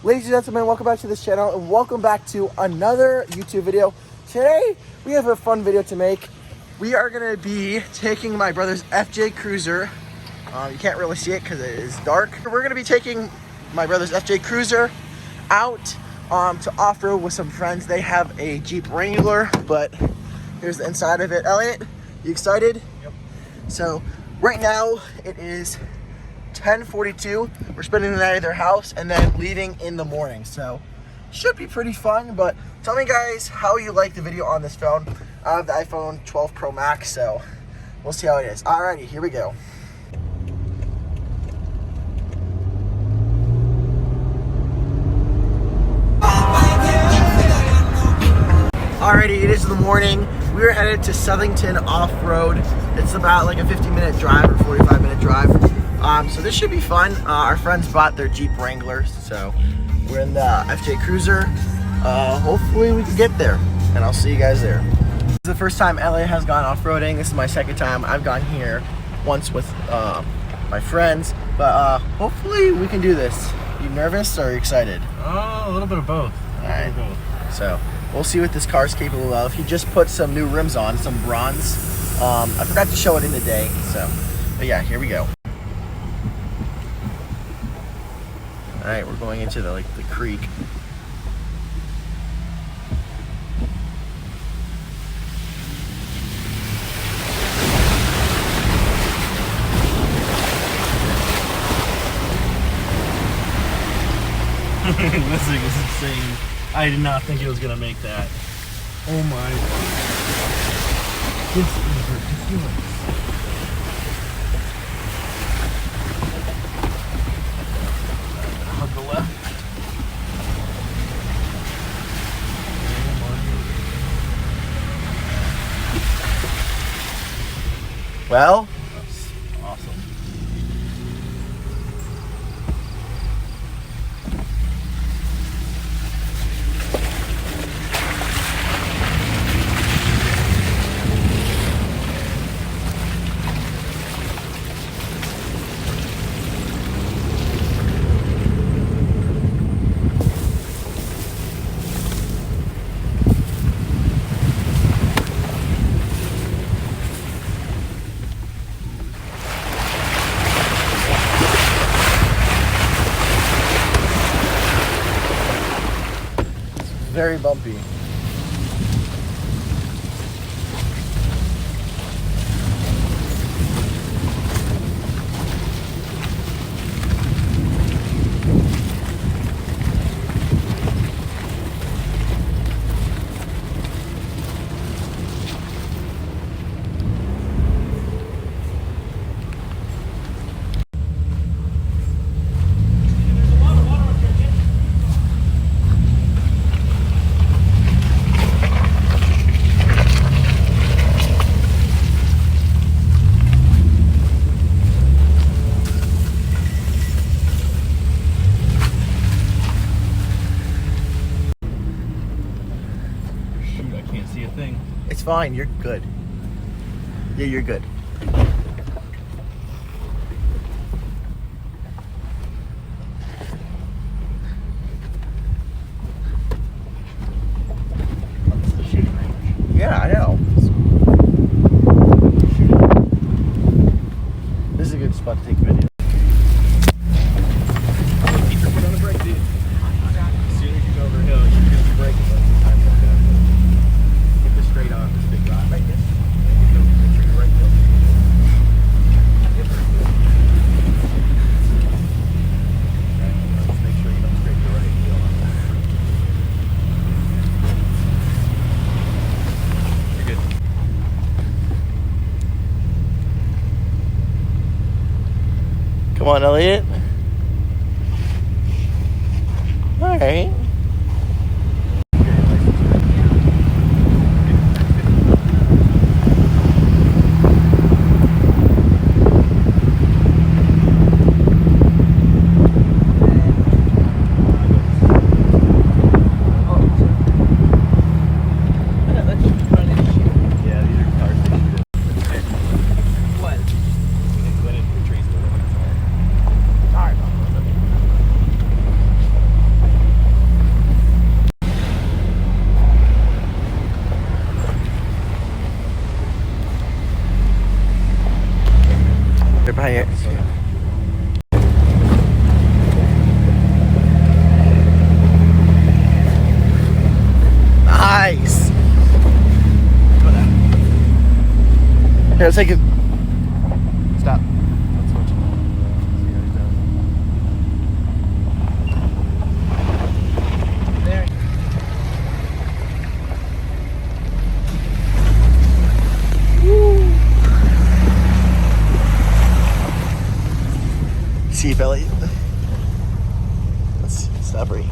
Ladies and gentlemen, welcome back to this channel and welcome back to another YouTube video. Today, we have a fun video to make. We are gonna be taking my brother's FJ Cruiser. You can't really see it because it is dark. We're gonna be taking my brother's FJ Cruiser out to off-road with some friends. They have a Jeep Wrangler, but here's the inside of it. Elliot, you excited? Yep. So right now it is 10:42. We're spending the night at their house and then leaving in the morning. So should be pretty fun, but tell me guys how you like the video on this phone. I have the iPhone 12 Pro Max, so we'll see how it is. Alrighty, here we go. Alrighty, it is the morning. We are headed to Southington off-road. It's about like a 50-minute drive or 45-minute drive. So this should be fun. Our friends bought their Jeep Wranglers, so we're in the FJ Cruiser. Hopefully we can get there, and I'll see you guys there. This is the first time Elliot has gone off-roading. This is my second time. I've gone here once with my friends, but hopefully we can do this. You nervous or are you excited? A little bit of both. Alright, so we'll see what this car is capable of. He just put some new rims on, some bronze. I forgot to show it in the day, so, but yeah, here we go. All right, we're going into the creek. This thing is insane. I did not think it was gonna make that. Oh my God. This is ridiculous. Hug the left. Well, that's awesome. very bumpy. It's fine, you're good. Yeah, you're good. Yeah, I know. This is a good spot to take video. Keep your foot on the brake, dude. As soon as you go over a hill, you can use the brake. Get this straight on this big rock. Right there. Make sure you're right there. Just make sure you don't scrape your right heel. You're good. Come on, Elliot. All right. Here, let's take it. Stop. There. Woo. See if Elliot. Let's stop right.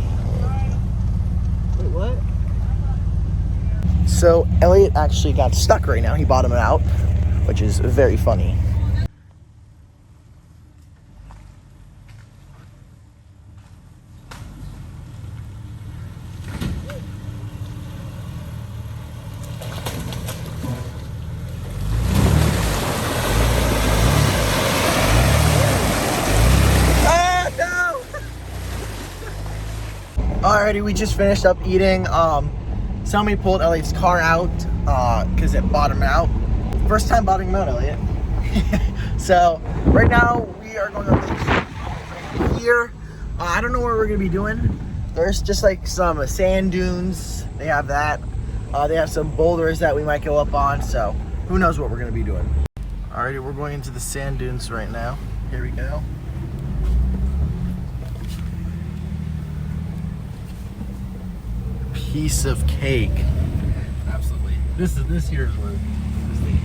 Wait, what? So Elliot actually got stuck right now. He bottomed out, which is very funny. Alrighty, we just finished up eating. Somebody pulled Elliot's car out because it bottomed out. First time bottoming out, Elliot. So right now we are going up here. I don't know what we're gonna be doing. There's just like some sand dunes. They have that. They have some boulders that we might go up on. So who knows what we're gonna be doing. Alrighty, we're going into the sand dunes right now. Here we go. Piece of cake. Absolutely. This here is where this thing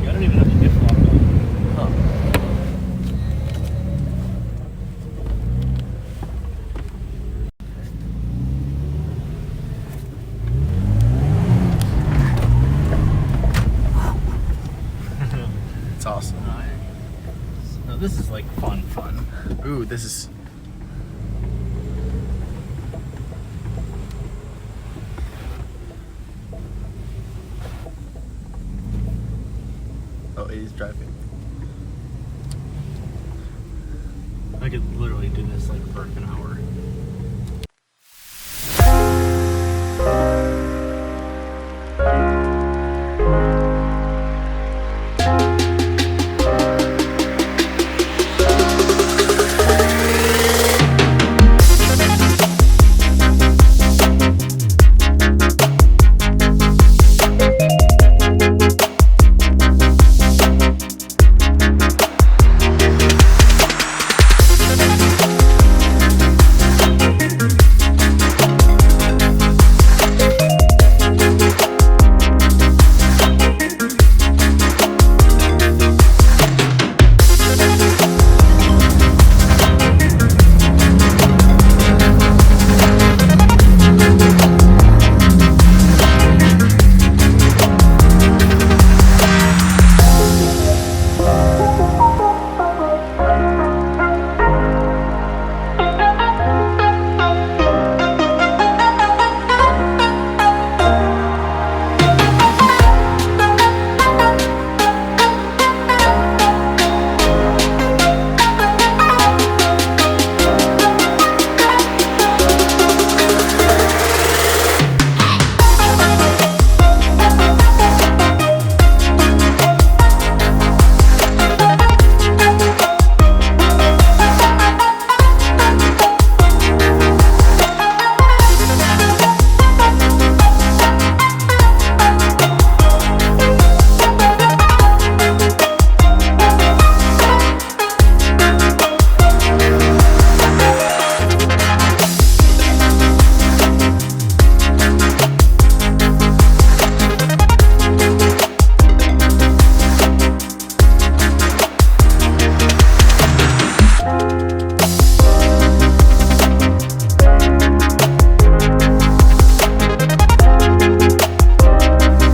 I don't even have to get locked on. Huh. It's awesome. No, this is like fun. Ooh, this is. Oh, it is driving. I could literally do this like for an hour.